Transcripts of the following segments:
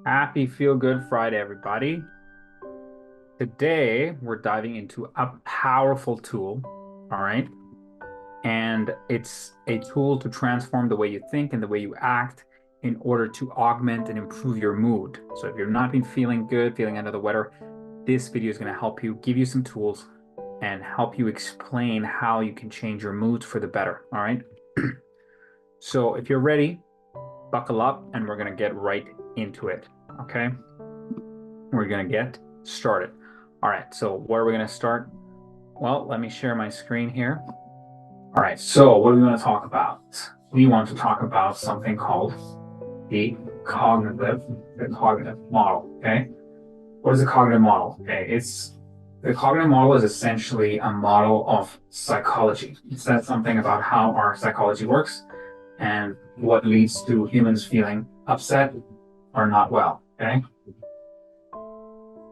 Happy Feel Good Friday, everybody. Today, we're diving into a powerful tool, all right? And it's a tool to transform the way you think and the way you act in order to augment and improve your mood. So if you're not been feeling good, feeling under the weather, this video is going to help you, give you some tools, and help you explain how you can change your moods for the better, all right? So if you're ready, buckle up and we're going to get right into it, okay? We're going to get started. All right, so where are we going to start? Well, let me share my screen here. All right, so what are we going to talk about? We want to talk about something called the cognitive, the cognitive model, okay? What is the cognitive model? Okay, the cognitive model is essentially a model of psychology. It says something about how our psychology works and what leads to humans feeling upset or not well, okay?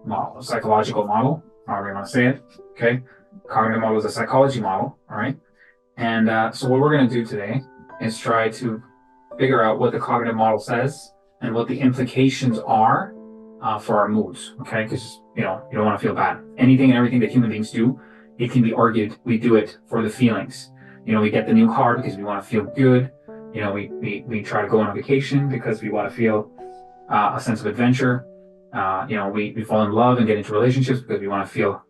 Model, a psychological model, however you want to say it. Okay, cognitive model is a psychology model. All right, and so what we're going to do today is try to figure out what the cognitive model says and what the implications are for our moods. Okay, because you don't want to feel bad. Anything and everything that human beings do, it can be argued we do it for the feelings. We get the new car because we want to feel good. We try to go on a vacation because we want to feel a sense of adventure. We fall in love and get into relationships because we want to feel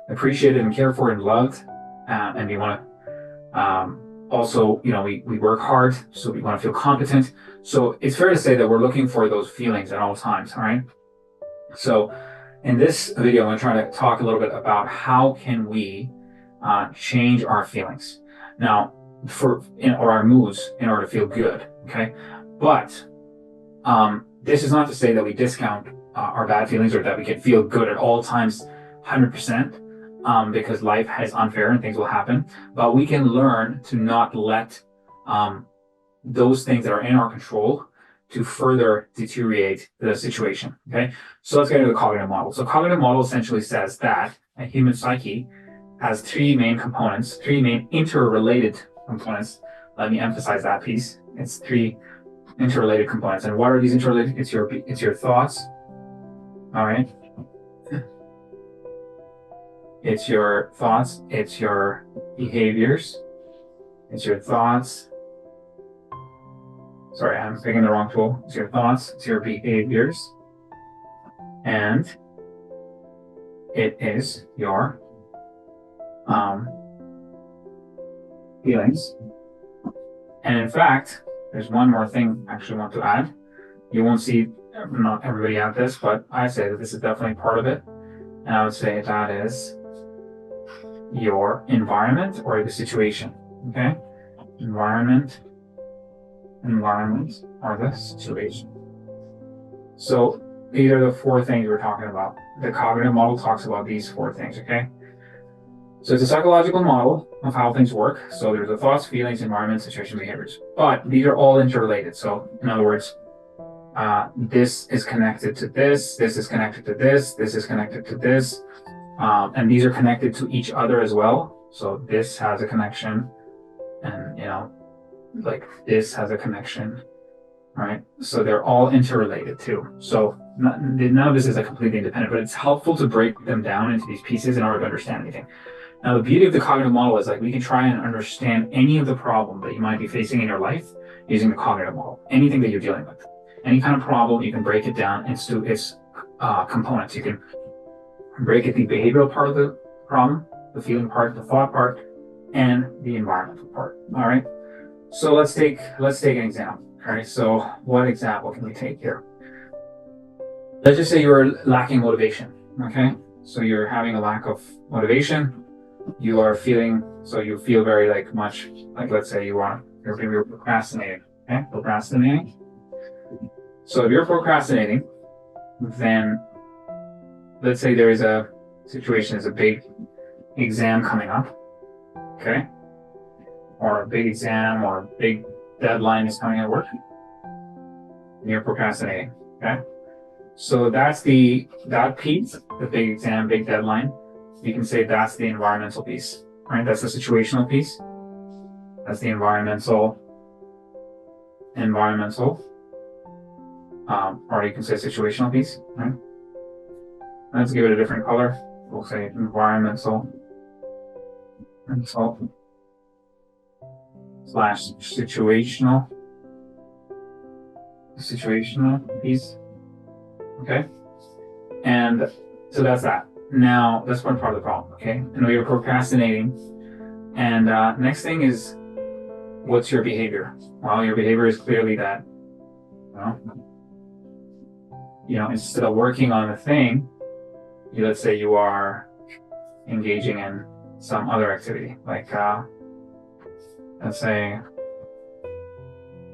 appreciated and cared for and loved. And we want to also, we work hard, so we want to feel competent. So it's fair to say that we're looking for those feelings at all times, all right? So in this video, I'm going to try to talk a little bit about how can we change our feelings now or our moods in order to feel good, okay? But this is not to say that we discount our bad feelings or that we can feel good at all times 100%, because life is unfair and things will happen. But we can learn to not let those things that are in our control to further deteriorate the situation. Okay, so let's get into the cognitive model. So cognitive model essentially says that a human psyche has three main components, three main interrelated components. Let me emphasize that piece. It's three interrelated components. And what are these interrelated? It's your thoughts. All right. It's your thoughts. It's your behaviors. It's your thoughts. Sorry, I'm picking the wrong tool. It's your thoughts. It's your behaviors. And it is your feelings. And in fact, there's one more thing I actually want to add. You won't see, not everybody at this, but I say that this is definitely part of it. And I would say that is your environment or the situation. Okay? Environment or the situation. So these are the four things we're talking about. The cognitive model talks about these four things, okay? So it's a psychological model of how things work. So there's the thoughts, feelings, environment, situation, behaviors. But these are all interrelated. So in other words, this is connected to this is connected to this is connected to this. And these are connected to each other as well. So this has a connection and, like this has a connection, right? So they're all interrelated too. So none of this is completely independent, but it's helpful to break them down into these pieces in order to understand anything. Now, the beauty of the cognitive model is we can try and understand any of the problem that you might be facing in your life using the cognitive model. Anything that you're dealing with, any kind of problem, you can break it down into its components. You can break it the behavioral part of the problem, the feeling part, the thought part, and the environmental part. All right. So let's take an example. All right. So what example can we take here? Let's just say you're lacking motivation. Okay. So you're having a lack of motivation. You feel very much let's say you're procrastinating. Okay. Procrastinating. So if you're procrastinating, then let's say there is a situation, there's a big exam coming up, okay? Or a big exam or a big deadline is coming at work, and you're procrastinating, okay? So that's that piece, the big exam, big deadline. You can say that's the environmental piece, right? That's the situational piece. That's the environmental or you can say situational piece, right? Let's give it a different color. We'll say environmental slash situational piece. Okay. And so that's that. Now that's one part of the problem. Okay. And we are procrastinating. And next thing is, what's your behavior? Well, your behavior is clearly that, instead of working on the thing, let's say you are engaging in some other activity, like let's say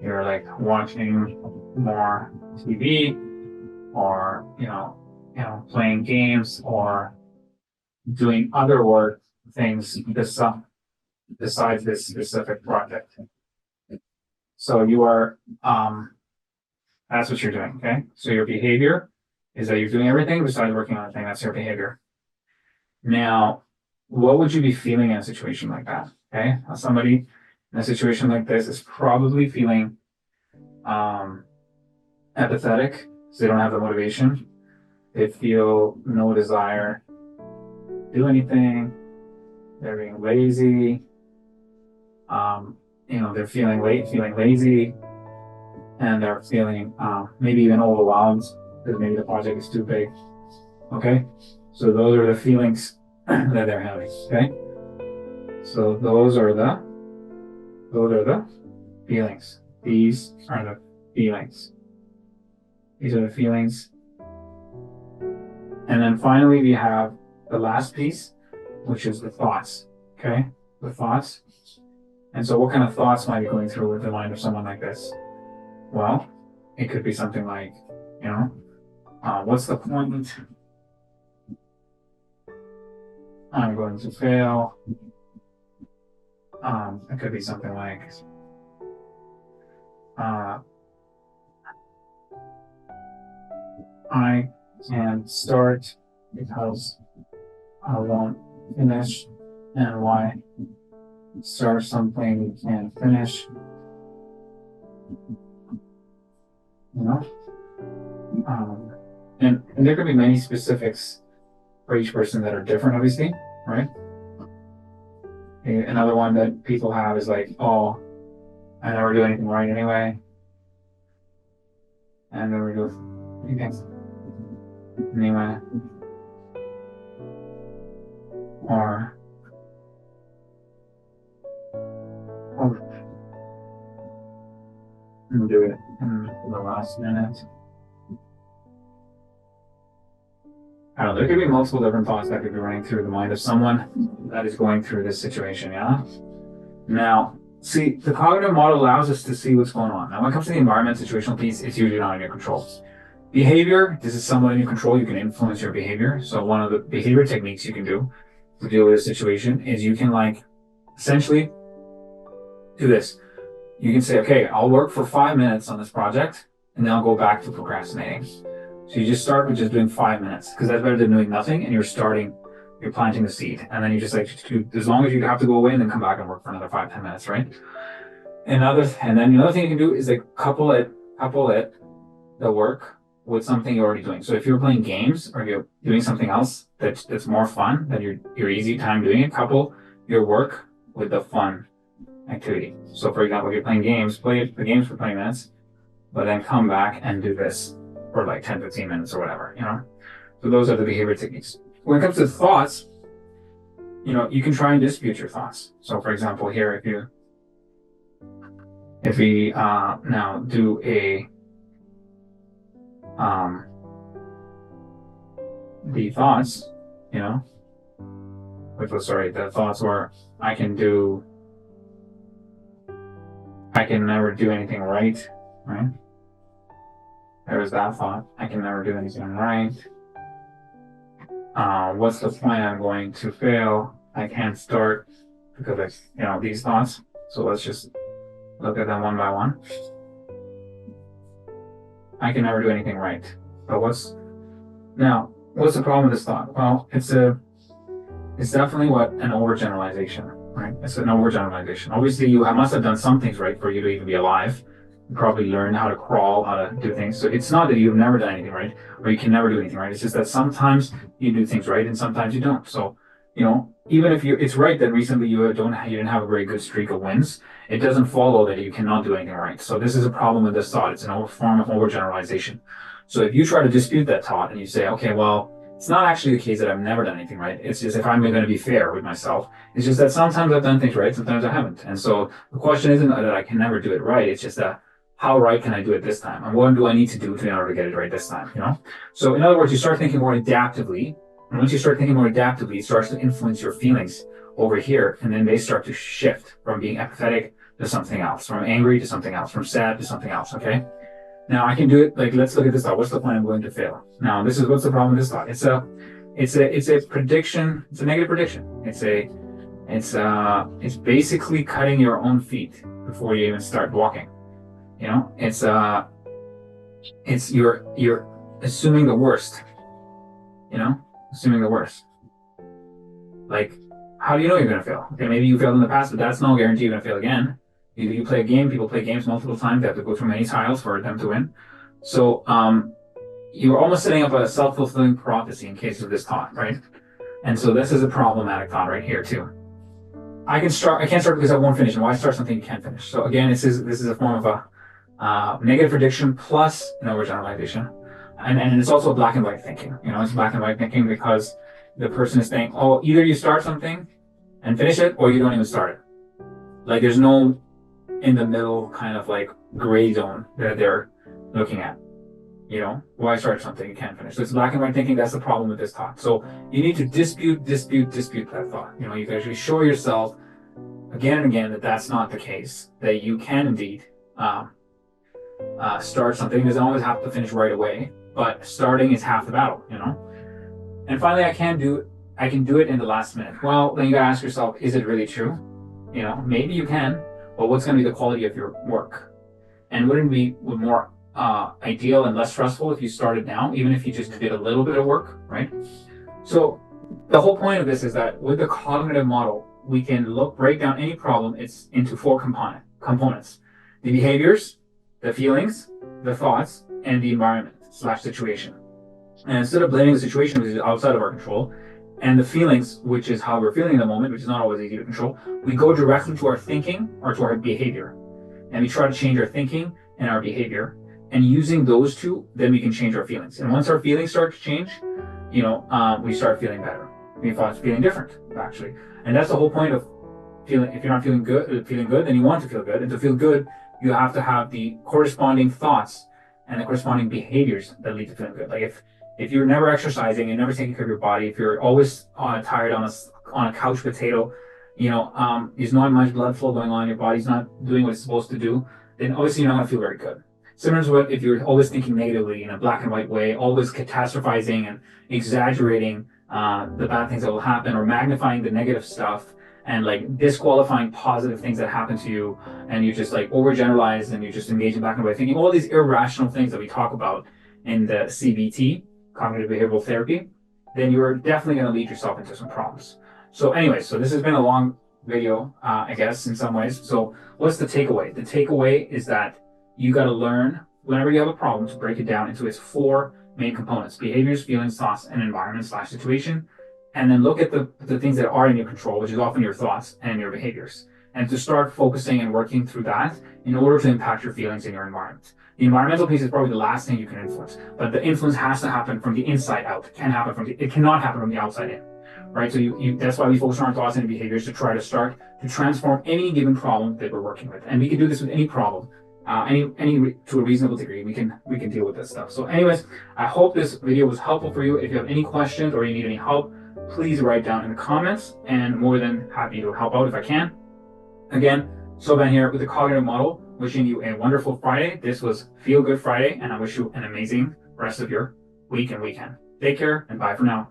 you're like watching more TV, or playing games, or doing other work things besides this specific project. So you are that's what you're doing. Okay, so your behavior is that you're doing everything besides working on a thing. That's your behavior. Now, what would you be feeling in a situation like that? Okay, somebody in a situation like this is probably feeling apathetic, because they don't have the motivation. They feel no desire to do anything. They're being lazy. They're feeling lazy, and they're feeling maybe even overwhelmed because maybe the project is too big. Okay, so those are the feelings that they're having. Okay, so those are the feelings. These are the feelings. These are the feelings. And then finally, we have the last piece, which is the thoughts. Okay, the thoughts. And so what kind of thoughts might be going through the mind of someone like this? Well, it could be something like, what's the point? I'm going to fail. It could be something like, I can't start because I won't finish. And why start something you can't finish? And there could be many specifics for each person that are different, obviously, right? Another one that people have is like, oh, I never do anything right anyway. I never do anything anyway. Or do it in the last minute. I don't know, there could be multiple different thoughts that could be running through the mind of someone that is going through this situation, yeah? Now, see, the cognitive model allows us to see what's going on. Now, when it comes to the environment situational piece, it's usually not in your control. Behavior, this is somewhat in your control. You can influence your behavior. So one of the behavior techniques you can do to deal with a situation is you can essentially do this. You can say, okay, I'll work for 5 minutes on this project, and then I'll go back to procrastinating. So you just start with just doing 5 minutes, because that's better than doing nothing, and you're planting the seed. And then you just as long as you have to go away and then come back and work for another 5-10 minutes, right? And then the other thing you can do is couple it, the work with something you're already doing. So if you're playing games or you're doing something else that's more fun, that your easy time doing it, couple your work with the fun activity. So for example, if you're playing games, play the games for 20 minutes, but then come back and do this for 10-15 minutes or whatever, So those are the behavior techniques. When it comes to thoughts, you can try and dispute your thoughts. So for example, here, if we now do the thoughts, the thoughts where I can never do anything right? There's that thought. I can never do anything right. What's the point? I'm going to fail. I can't start because these thoughts. So let's just look at them one by one. I can never do anything right. But what's the problem with this thought? Well, it's definitely an overgeneralization, right? It's an overgeneralization. Obviously, you must have done some things right for you to even be alive. probably learn how to crawl, how to do things. So it's not that you've never done anything right, or you can never do anything right. It's just that sometimes you do things right and sometimes you don't. So, even if it's right that recently you didn't have a very good streak of wins, it doesn't follow that you cannot do anything right. So this is a problem with this thought. It's a form of overgeneralization. So if you try to dispute that thought and you say, okay, well, it's not actually the case that I've never done anything right. It's just if I'm going to be fair with myself, it's just that sometimes I've done things right, sometimes I haven't. And so the question isn't that I can never do it right. It's just that how right can I do it this time? And what do I need to do in order to get it right this time? So in other words, you start thinking more adaptively. And once you start thinking more adaptively, it starts to influence your feelings over here. And then they start to shift from being apathetic to something else, from angry to something else, from sad to something else. Okay. Now I can do it. Like, let's look at this thought. What's the point I'm going to fail? Now, what's the problem with this thought? It's a prediction. It's a negative prediction. It's basically cutting your own feet before you even start walking. You're assuming the worst. Assuming the worst. Like, how do you know you're going to fail? Okay, maybe you failed in the past, but that's no guarantee you're going to fail again. You play a game, people play games multiple times, they have to go through many trials for them to win. So you're almost setting up a self-fulfilling prophecy in case of this thought, right? And so this is a problematic thought right here too. I can't start because I won't finish. And why start something you can't finish? So again, this is a form of a negative prediction plus an overgeneralization. And it's also black and white thinking. It's black and white thinking because the person is saying, oh, either you start something and finish it or you don't even start it. Like there's no in the middle kind of like gray zone that they're looking at. Why start something you can't finish? So it's black and white thinking. That's the problem with this thought. So you need to dispute that thought. You can actually show yourself again and again that that's not the case, that you can indeed start something. It doesn't always have to finish right away, but starting is half the battle, And finally, I can do it in the last minute. Well, then you gotta ask yourself, is it really true? Maybe you can, but what's going to be the quality of your work? And wouldn't it be more ideal and less stressful if you started now, even if you just did a little bit of work, right? So the whole point of this is that with the cognitive model, we can break down any problem into 4 components: the behaviors, the feelings, the thoughts, and the environment/situation. And instead of blaming the situation, which is outside of our control, and the feelings, which is how we're feeling in the moment, which is not always easy to control, we go directly to our thinking or to our behavior. And we try to change our thinking and our behavior. And using those two, then we can change our feelings. And once our feelings start to change, we start feeling better. We start feeling different, actually. And that's the whole point of feeling. If you're not feeling good, then you want to feel good. And to feel good, you have to have the corresponding thoughts and the corresponding behaviors that lead to feeling good. Like if you're never exercising, you're never taking care of your body, if you're always tired on a couch potato, there's not much blood flow going on, your body's not doing what it's supposed to do, then obviously you're not going to feel very good. Similar to what if you're always thinking negatively in a black and white way, always catastrophizing and exaggerating the bad things that will happen, or magnifying the negative stuff and like disqualifying positive things that happen to you, and you just like overgeneralize and you just engage in black and white thinking, all these irrational things that we talk about in the CBT, cognitive behavioral therapy, then you're definitely going to lead yourself into some problems. So anyway, this has been a long video, I guess, in some ways. So what's the takeaway? The takeaway is that you got to learn, whenever you have a problem, to break it down into its 4 main components: behaviors, feelings, thoughts, and environment/situation. And then look at the things that are in your control, which is often your thoughts and your behaviors. And to start focusing and working through that in order to impact your feelings in your environment. The environmental piece is probably the last thing you can influence, but the influence has to happen from the inside out. It cannot happen from the outside in, right? So that's why we focus on our thoughts and behaviors to try to start to transform any given problem that we're working with. And we can do this with any problem, to a reasonable degree. We can deal with this stuff. So anyways, I hope this video was helpful for you. If you have any questions or you need any help, please write down in the comments, and more than happy to help out if I can. Again, Soban here with the Cognitive Model, wishing you a wonderful Friday. This was Feel Good Friday, and I wish you an amazing rest of your week and weekend. Take care, and bye for now.